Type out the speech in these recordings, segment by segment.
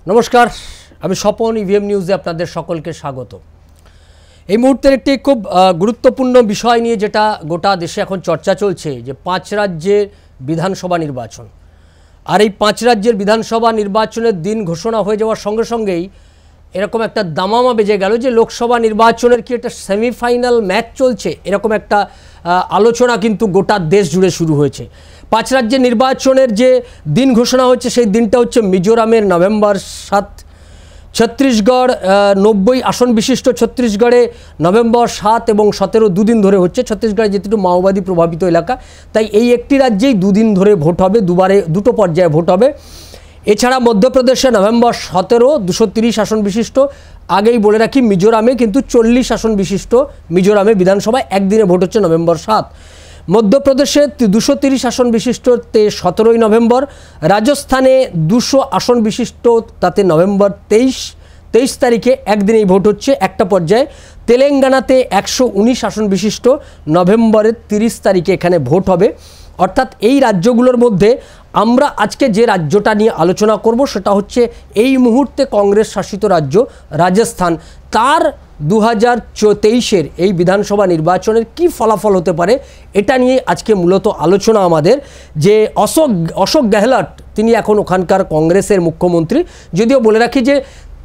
নমস্কার, আমি স্বপন ইভিএম নিউজে আপনাদের সকলকে স্বাগত। এই মুহূর্তের একটি খুব গুরুত্বপূর্ণ বিষয় নিয়ে যেটা গোটা দেশে এখন চর্চা চলছে যে 5 রাজ্যের বিধানসভা নির্বাচন। আর এই 5 রাজ্যের বিধানসভা নির্বাচনের দিন ঘোষণা হয়ে যাওয়ার সঙ্গে সঙ্গেই এরকম একটা দামামা বেজে গেল যে লোকসভা নির্বাচনের কি একটা সেমিফাইনাল ম্যাচ চলছে, এরকম একটা আলোচনা কিন্তু গোটা দেশ জুড়ে শুরু হয়েছে। 5 রাজ্যের নির্বাচনের যে দিন ঘোষণা হচ্ছে সেই দিনটা হচ্ছে মিজোরামের নভেম্বর 7, ছত্তিশগড় 90 আসন বিশিষ্ট ছত্তিশগড়ে নভেম্বর 7 এবং 17 দুদিন ধরে হচ্ছে। ছত্তিশগড়ে যেহেতু মাওবাদী প্রভাবিত এলাকা, তাই এই একটি রাজ্যেই দুদিন ধরে ভোট হবে, দুটো পর্যায়ে ভোট হবে। এছাড়া মধ্যপ্রদেশে নভেম্বর 17 230 আসন বিশিষ্ট, আগেই বলে রাখি মিজোরামে কিন্তু 40 আসন বিশিষ্ট মিজোরামে বিধানসভায় একদিনে ভোট হচ্ছে নভেম্বর 7। মধ্যপ্রদেশে 230 আসন বিশিষ্টতে 17ই নভেম্বর, রাজস্থানে 200 আসন বিশিষ্ট তাতে নভেম্বর 23 তারিখে একদিনেই ভোট হচ্ছে একটা পর্যায়ে। তেলেঙ্গানাতে 119 আসন বিশিষ্ট নভেম্বরের 30 তারিখে এখানে ভোট হবে। অর্থাৎ এই রাজ্যগুলোর মধ্যে আমরা আজকে যে রাজ্যটা নিয়ে আলোচনা করব সেটা হচ্ছে এই মুহূর্তে কংগ্রেস শাসিত রাজ্য রাজস্থান। তার 2023-এর এই বিধানসভা নির্বাচনের কি ফলাফল হতে পারে এটা নিয়ে আজকে মূলত আলোচনা আমাদের। যে অশোক গেহলট তিনি এখন ওখানকার কংগ্রেসের মুখ্যমন্ত্রী। যদিও বলে রাখি যে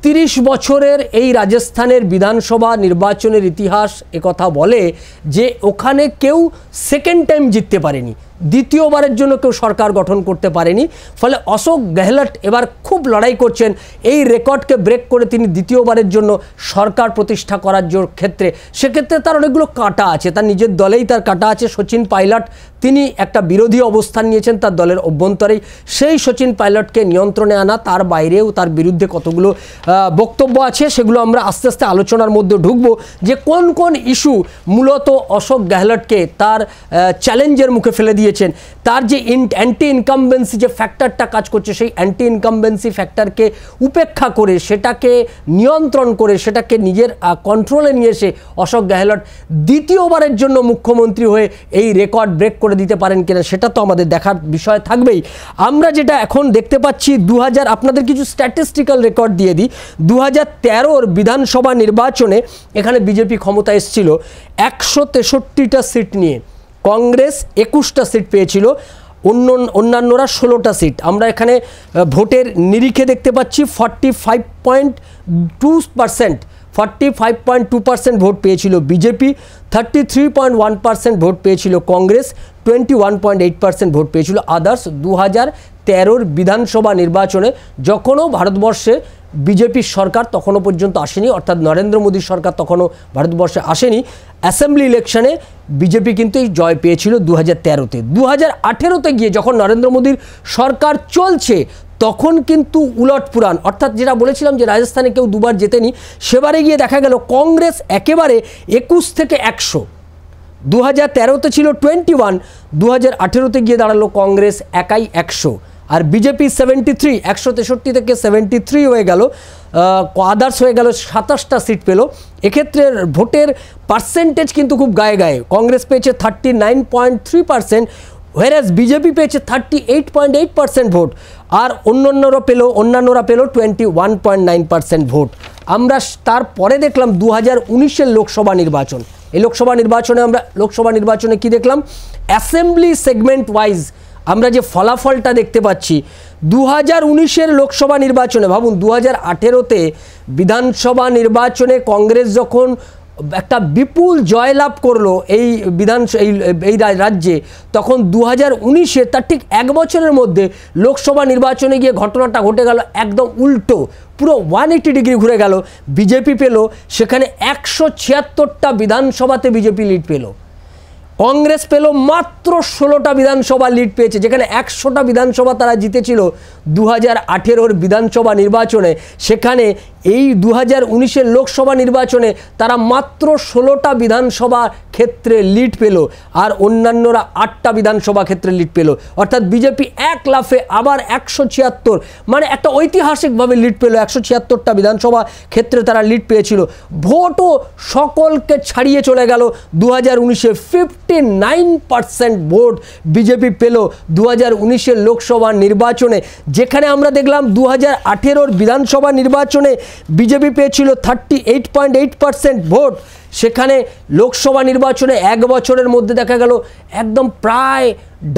30 বছরের এই রাজস্থানের বিধানসভা নির্বাচনের ইতিহাস একথা বলে যে ওখানে কেউ সেকেন্ড টাইম জিততে পারেনি, দ্বিতীয়বারের জন্য কেউ সরকার গঠন করতে পারেনি। ফলে অশোক গেহলট এবার খুব লড়াই করছেন এই রেকর্ডকে ব্রেক করে তিনি দ্বিতীয়বারের জন্য সরকার প্রতিষ্ঠা করার ক্ষেত্রে। সেক্ষেত্রে তার অনেকগুলো কাঁটা আছে, তার নিজের দলেই তার কাঁটা আছে। সচিন পাইলট তিনি একটা বিরোধী অবস্থান নিয়েছেন তার দলের অভ্যন্তরেই। সেই সচিন পাইলটকে নিয়ন্ত্রণে আনা, তার বাইরেও তার বিরুদ্ধে কতগুলো বক্তব্য আছে, সেগুলো আমরা আস্তে আস্তে আলোচনার মধ্যে ঢুকবো যে কোন কোন ইস্যু মূলত অশোক গেহলটকে তার চ্যালেঞ্জের মুখে ফেলে দিয়েছেন। তার যে অ্যান্টি ইনকামবেন্সি যে ফ্যাক্টরটা কাজ করছে, সেই অ্যান্টি ইনকামবেন্সি ফ্যাক্টরকে উপেক্ষা করে, সেটাকে নিয়ন্ত্রণ করে, সেটাকে নিজের কন্ট্রোলে নিয়ে এসে অশোক গেহলট দ্বিতীয়বারের জন্য মুখ্যমন্ত্রী হয়ে এই রেকর্ড ব্রেক করে দিতে পারেন কিনা সেটা তো আমাদের দেখার বিষয় থাকবেই। আমরা যেটা এখন দেখতে পাচ্ছি আপনাদের কিছু স্ট্যাটিস্টিক্যাল রেকর্ড দিয়ে দিই। 2013-র বিধানসভা নির্বাচনে এখানে বিজেপি ক্ষমতা এসেছিল 163টা সিট নিয়ে, কংগ্রেস 21টা সিট পেয়েছিল, অন্যান্যরা 16টা সিট। আমরা এখানে ভোটের নিরিখে দেখতে পাচ্ছি 45.2% ভোট পেয়েছিল বিজেপি, 33.1% ভোট পেয়েছিল কংগ্রেস, 21.8% ভোট পেয়েছিল আদার্স। 2013-র বিধানসভা নির্বাচনে যখনও ভারতবর্ষে বিজেপির সরকার তখনও পর্যন্ত আসেনি, অর্থাৎ নরেন্দ্র মোদীর সরকার তখনও ভারতবর্ষে আসেনি, অ্যাসেম্বলি ইলেকশনে বিজেপি কিন্তু এই জয় পেয়েছিল 2013-তে। 2018-তে গিয়ে যখন নরেন্দ্র মোদীর সরকার চলছে তখন কিন্তু উলট পুরাণ, অর্থাৎ যেটা বলেছিলাম যে রাজস্থানে কেউ দুবার জেতেনি, সেবারে গিয়ে দেখা গেল কংগ্রেস একেবারে 21 থেকে 100। 2013-তে ছিল 21, 2018-তে গিয়ে দাঁড়ালো কংগ্রেস একাই 100, আর বিজেপি 73, 163 থেকে 73 হয়ে গেল, আদার্স হয়ে গেল 27টা সিট পেল। এক্ষেত্রে ভোটের পার্সেন্টেজ কিন্তু খুব গায়ে গায়ে। কংগ্রেস পেয়েছে 39.3%, whereas বিজেপি পেয়েছে 38.8% ভোট, আর অন্যান্যরা পেল 21.9% ভোট। আমরা তারপরে দেখলাম 2019-এর লোকসভা নির্বাচন। এই লোকসভা নির্বাচনে কি দেখলাম? অ্যাসেম্বলি সেগমেন্ট ওয়াইজ আমরা যে ফলাফলটা দেখতে পাচ্ছি 2019-এর লোকসভা নির্বাচনে, ভাবুন 2018-তে বিধানসভা নির্বাচনে কংগ্রেস যখন একটা বিপুল জয়লাভ করলো এই রাজ্যে, তখন 2019-এ তার ঠিক 1 বছরের মধ্যে লোকসভা নির্বাচনে গিয়ে ঘটনাটা ঘটে গেল একদম উল্টো, পুরো 180 ডিগ্রি ঘুরে গেল। বিজেপি পেল সেখানে 176টা বিধানসভাতে বিজেপি লিড পেল, কংগ্রেস পেল মাত্র 16টা বিধানসভা লিড পেয়েছে, যেখানে 100টা বিধানসভা তারা জিতেছিল 2018-র বিধানসভা নির্বাচনে। সেখানে এই 2019-এর লোকসভা নির্বাচনে তারা মাত্র 16টা বিধানসভা ক্ষেত্রে লিড পেল, আর অন্যান্যরা 8টা বিধানসভা ক্ষেত্রে লিড পেল। অর্থাৎ বিজেপি এক লাফে আবার 176, মানে একটা ঐতিহাসিকভাবে লিড পেল। 176টা বিধানসভা ক্ষেত্রে তারা লিড পেয়েছিল। ভোটও সকলকে ছাড়িয়ে চলে গেল। 2019-এ 59% ভোট বিজেপি পেল 2019-এর লোকসভা নির্বাচনে, যেখানে আমরা দেখলাম 2018-র বিধানসভা নির্বাচনে বিজেপি পেয়েছিল 38.8% ভোট। সেখানে লোকসভা নির্বাচনে এক বছরের মধ্যে দেখা গেল একদম প্রায়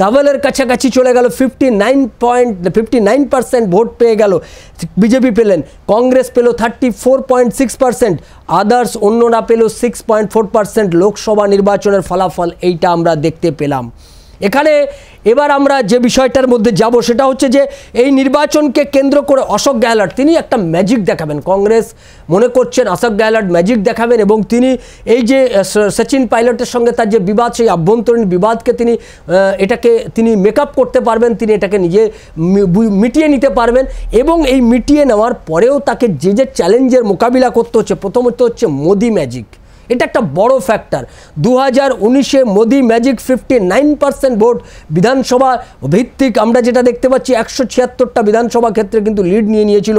ডাবলের কাছাকাছি চলে গেল। 59% ভোট পেয়ে গেল বিজেপি পেলেন। কংগ্রেস পেল 34.6%, আদার্স অন্যরা পেল 6.4%। লোকসভা নির্বাচনের ফলাফল এইটা আমরা দেখতে পেলাম। এখানে এবার আমরা যে বিষয়টার মধ্যে যাব সেটা হচ্ছে যে এই নির্বাচনকে কেন্দ্র করে অশোক গেহলট তিনি একটা ম্যাজিক দেখাবেন। কংগ্রেস মনে করছেন অশোক গেহলট ম্যাজিক দেখাবেন এবং তিনি এই যে সচিন পাইলটের সঙ্গে তার যে বিবাদ, সেই আভ্যন্তরীণ বিবাদকে তিনি মেকআপ করতে পারবেন, তিনি এটাকে নিজে মিটিয়ে নিতে পারবেন। এবং এই মিটিয়ে নেওয়ার পরেও তাকে যে যে চ্যালেঞ্জের মোকাবিলা করতে হচ্ছে, প্রথমত হচ্ছে মোদি ম্যাজিক। এটা একটা বড় ফ্যাক্টর। 2019-এ মোদি ম্যাজিক 59% ভোট বিধানসভা ভিত্তিক আমরা যেটা দেখতে পাচ্ছি 176টা বিধানসভা ক্ষেত্রে কিন্তু লিড নিয়ে নিয়েছিল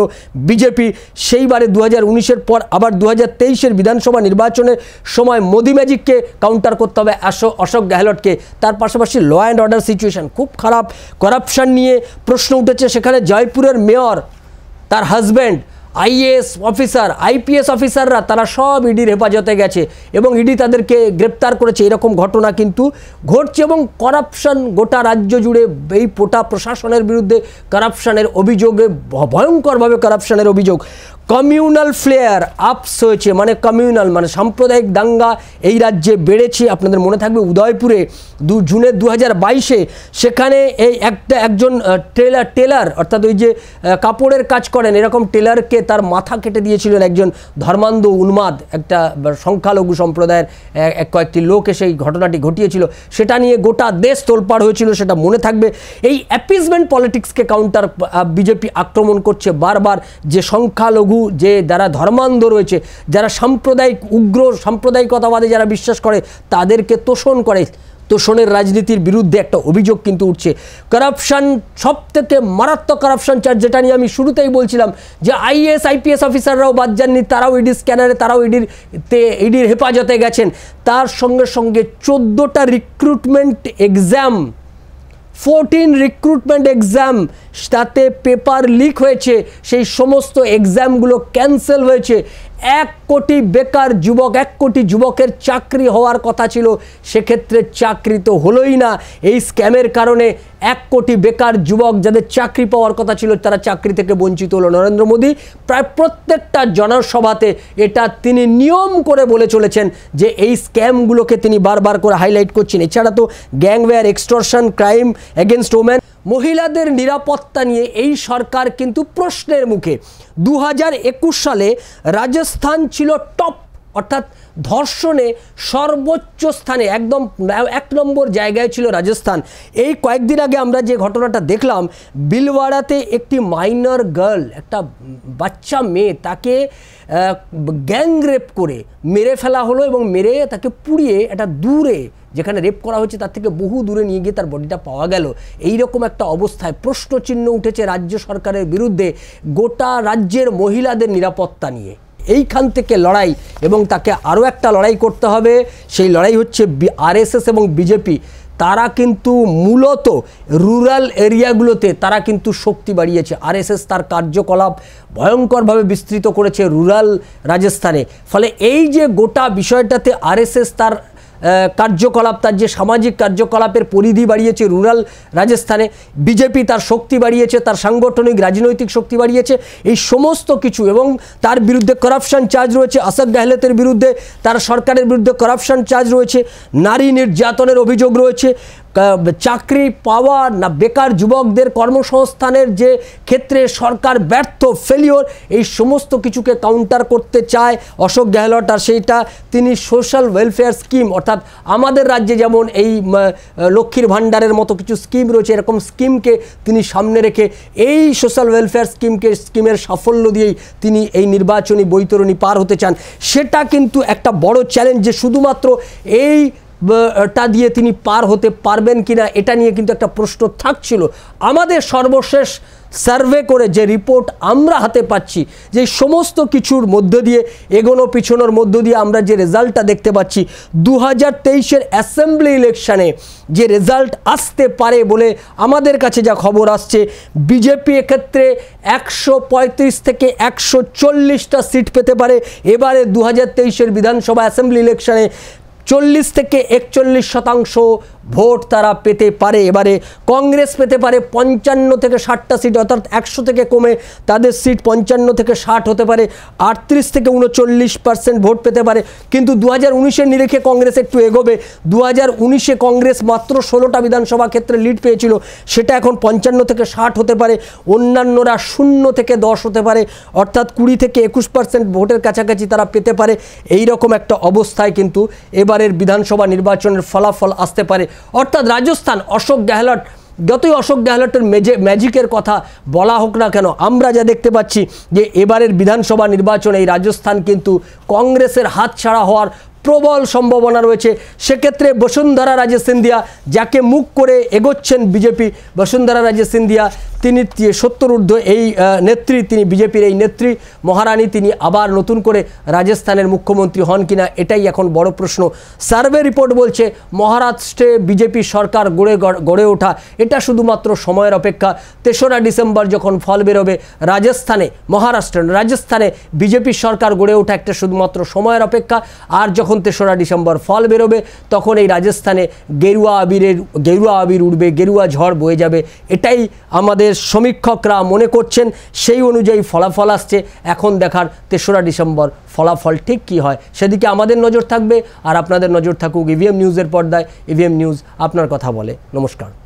বিজেপি। সেইবারে 2019-এর পর আবার 2023-এর বিধানসভা নির্বাচনের সময় মোদি ম্যাজিককে কাউন্টার করতে হবে অশোক গেহলটকে। তার পাশাপাশি ল অ্যান্ড অর্ডার সিচুয়েশন খুব খারাপ, করাপশন নিয়ে প্রশ্ন উঠেছে। সেখানে জয়পুরের মেয়র, তার হাজব্যান্ড, আইএএস অফিসার, আইপিএস অফিসাররা তারা সব ইডির হেফাজতে গেছে এবং ইডি তাদেরকে গ্রেপ্তার করেছে। এরকম ঘটনা কিন্তু ঘটছে এবং করাপশন গোটা রাজ্য জুড়ে, এই গোটা প্রশাসনের বিরুদ্ধে করাপশনের অভিযোগে, ভয়ঙ্করভাবে করাপশনের অভিযোগ। কমিউনাল ফ্লেয়ার আপস হয়েছে, মানে কমিউনাল মানে সাম্প্রদায়িক দাঙ্গা এই রাজ্যে বেড়েছে। আপনাদের মনে থাকবে উদয়পুরে জুনের 2022-এ সেখানে একজন টেলার অর্থাৎ ওই যে কাপড়ের কাজ করেন এরকম টেলারকে তার মাথা কেটে দিয়েছিলেন একজন ধর্মান্ধ উন্মাদ, একটা সংখ্যালঘু সম্প্রদায়ের কয়েকটি লোক এসে এই ঘটনাটি ঘটিয়েছিল। সেটা নিয়ে গোটা দেশ তোলপাড় হয়েছিল, সেটা মনে থাকবে। এই অ্যাপিজমেন্ট পলিটিক্সকে কাউন্টার বিজেপি আক্রমণ করছে বারবার। যে সংখ্যালঘু, যে যারা ধর্মান্ধ রয়েছে, যারা সাম্প্রদায়িক উগ্র সাম্প্রদায়িকতাবাদে যারা বিশ্বাস করে, তাদেরকে তোষণ করে, তোষণের রাজনীতির বিরুদ্ধে একটা অভিযোগ কিন্তু উঠছে। করাপশন, সবথেকে মারাত্মক করাপশন চার্জ, যেটা নিয়ে আমি শুরুতেই বলছিলাম যে আইএএস আইপিএস অফিসাররাও বাদ যাননি, তারাও ইডি স্ক্যানারে, তারাও ইডির হেফাজতে গেছেন। তার সঙ্গে সঙ্গে 14টা রিক্রুটমেন্ট এক্সাম, 14 রিক্রুটমেন্ট এক্সাম, তাতে পেপার লিক হয়েছে, সেই সমস্ত এক্সামগুলো ক্যান্সেল হয়েছে। 1 কোটি বেকার যুবক, 1 কোটি যুবকের চাকরি হওয়ার কথা ছিল, সেক্ষেত্রে চাকরি তো হলোই না। এই স্ক্যামের কারণে 1 কোটি বেকার যুবক যাদের চাকরি পাওয়ার কথা ছিল তারা চাকরি থেকে বঞ্চিত হলো। নরেন্দ্র মোদী প্রায় প্রত্যেকটা জনসভাতে এটা তিনি নিয়ম করে বলে চলেছেন যে এই স্ক্যামগুলোকে তিনি বারবার করে হাইলাইট করছেন। এছাড়া তো গ্যাংওয়্যার, এক্সটর্শন, ক্রাইম এগেনস্ট ওমেন, মহিলাদের নিরাপত্তা নিয়ে এই সরকার কিন্তু প্রশ্নের মুখে। 2021 সালে রাজস্থান ছিল টপ, অর্থাৎ ধর্ষণে সর্বোচ্চ স্থানে, একদম 1 নম্বর জায়গায় ছিল রাজস্থান। এই কয়েকদিন আগে আমরা যে ঘটনাটা দেখলাম, বিলওয়াড়াতে একটি মাইনর গার্ল, একটা বাচ্চা মেয়ে, তাকে গ্যাং রেপ করে মেরে ফেলা হলো এবং মেরে তাকে পুড়িয়ে একটা দূরে, যেখানে রেপ করা হয়েছে তার থেকে বহু দূরে নিয়ে গিয়ে তার বডিটা পাওয়া গেল। এইরকম একটা অবস্থায় প্রশ্নচিহ্ন উঠেছে রাজ্য সরকারের বিরুদ্ধে গোটা রাজ্যের মহিলাদের নিরাপত্তা নিয়ে। এইখান থেকে লড়াই, এবং তাকে আরও একটা লড়াই করতে হবে। সেই লড়াই হচ্ছে আরএসএস এবং বিজেপি। তারা কিন্তু মূলত রুরাল এরিয়াগুলোতে তারা কিন্তু শক্তি বাড়িয়েছে। আরএসএস তার কার্যকলাপ ভয়ঙ্করভাবে বিস্তৃত করেছে রুরাল রাজস্থানে। ফলে এই যে গোটা বিষয়টাতে আরএসএস তার কার্যকলাপ, তার যে সামাজিক কার্যকলাপের পরিধি বাড়িয়েছে রুরাল রাজস্থানে, বিজেপি তার শক্তি বাড়িয়েছে, তার সাংগঠনিক রাজনৈতিক শক্তি বাড়িয়েছে, এই সমস্ত কিছু। এবং তার বিরুদ্ধে করাপশন চার্জ রয়েছে, অশোক গেহলতের বিরুদ্ধে, তার সরকারের বিরুদ্ধে করাপশন চার্জ রয়েছে, নারী নির্যাতনের অভিযোগ রয়েছে, চাকরি পাওয়া না বেকার যুবকদের কর্মসংস্থানের যে ক্ষেত্রে সরকার ব্যর্থ ফেলিওর, এই সমস্ত কিছুকে কাউন্টার করতে চায় অশোক গেহলট। আর সেইটা তিনি সোশ্যাল ওয়েলফেয়ার স্কিম, অর্থাৎ আমাদের রাজ্যে যেমন এই লক্ষ্মীর ভাণ্ডারের মতো কিছু স্কিম রয়েছে, এরকম স্কিমকে তিনি সামনে রেখে এই সোশ্যাল ওয়েলফেয়ার স্কিমের সাফল্য দিয়েই তিনি এই নির্বাচনী বৈতরণী পার হতে চান। সেটা কিন্তু একটা বড় চ্যালেঞ্জ যে শুধুমাত্র এইটা দিয়ে তিনি পার হতে পারবেন কিনা এটা নিয়ে কিন্তু একটা প্রশ্ন থাকছিল। আমাদের সর্বশেষ সার্ভে করে যে রিপোর্ট আমরা হাতে পাচ্ছি, যে সমস্ত কিছুর মধ্য দিয়ে এগোনো পিছনোর মধ্য দিয়ে আমরা যে রেজাল্টটা দেখতে পাচ্ছি 2023-এর অ্যাসেম্বলি ইলেকশানে যে রেজাল্ট আসতে পারে বলে আমাদের কাছে যা খবর আসছে, বিজেপি এক্ষেত্রে 135 থেকে 140টা সিট পেতে পারে। এবারে 2023-এর বিধানসভা অ্যাসেম্বলি ইলেকশানে 40 থেকে 41% ভোট তারা পেতে পারে। এবারে কংগ্রেস পেতে পারে 55 থেকে 60টা সিট, অর্থাৎ 100 থেকে কমে তাদের সিট 55 থেকে 60 হতে পারে। 38 থেকে 39% ভোট পেতে পারে। কিন্তু 2019-এর নিরিখে কংগ্রেস একটু এগোবে। 2019-এ কংগ্রেস মাত্র 16টা বিধানসভা ক্ষেত্রে লিড পেয়েছিল, সেটা এখন 55 থেকে 60 হতে পারে। অন্যান্যরা 0 থেকে 10 হতে পারে, অর্থাৎ 20 থেকে 21% ভোটের কাছাকাছি তারা পেতে পারে। এই রকম একটা অবস্থায় কিন্তু এবারের বিধানসভা নির্বাচনের ফলাফল আসতে পারে। অর্থাৎ রাজস্থান, অশোক গেহলট, যতই অশোক গেহলটের ম্যাজিকের কথা বলা হোক না কেন, আমরা যা দেখতে পাচ্ছি যে এবারের বিধানসভা নির্বাচনে এই রাজস্থান কিন্তু কংগ্রেসের হাতছাড়া হওয়ার প্রবল সম্ভাবনা রয়েছে। সেক্ষেত্রে বসুন্ধরা রাজে সিন্ধিয়া, যাকে মুখ করে এগোচ্ছেন বিজেপি, বসুন্ধরা রাজে সিন্ধিয়া তিনি 70 ঊর্ধ্ব এই নেত্রী, তিনি বিজেপির এই নেত্রী মহারানী, তিনি আবার নতুন করে রাজস্থানের মুখ্যমন্ত্রী হন কিনা এটাই এখন বড় প্রশ্ন। সার্ভে রিপোর্ট বলছে মহারাষ্ট্রে বিজেপি সরকার গড়ে ওঠা এটা শুধুমাত্র সময়ের অপেক্ষা। 3রা ডিসেম্বর যখন ফল বেরোবে, রাজস্থানে বিজেপির সরকার গড়ে ওঠা একটা শুধুমাত্র সময়ের অপেক্ষা। আর যখন 3রা ডিসেম্বর ফল বেরোবে তখন এই রাজস্থানে গেরুয়া আবির উঠবে, গেরুয়া ঝড় বয়ে যাবে, এটাই আমাদের সমীক্ষকরা মনে করছেন। সেই অনুযায়ী ফলাফল আসছে। এখন দেখার 3রা ডিসেম্বর ফলাফল ঠিক কী হয়, সেদিকে আমাদের নজর থাকবে। আর আপনাদের নজর থাকুক ইভিএম নিউজের পর্দায়। ইভিএম নিউজ আপনার কথা বলে। নমস্কার।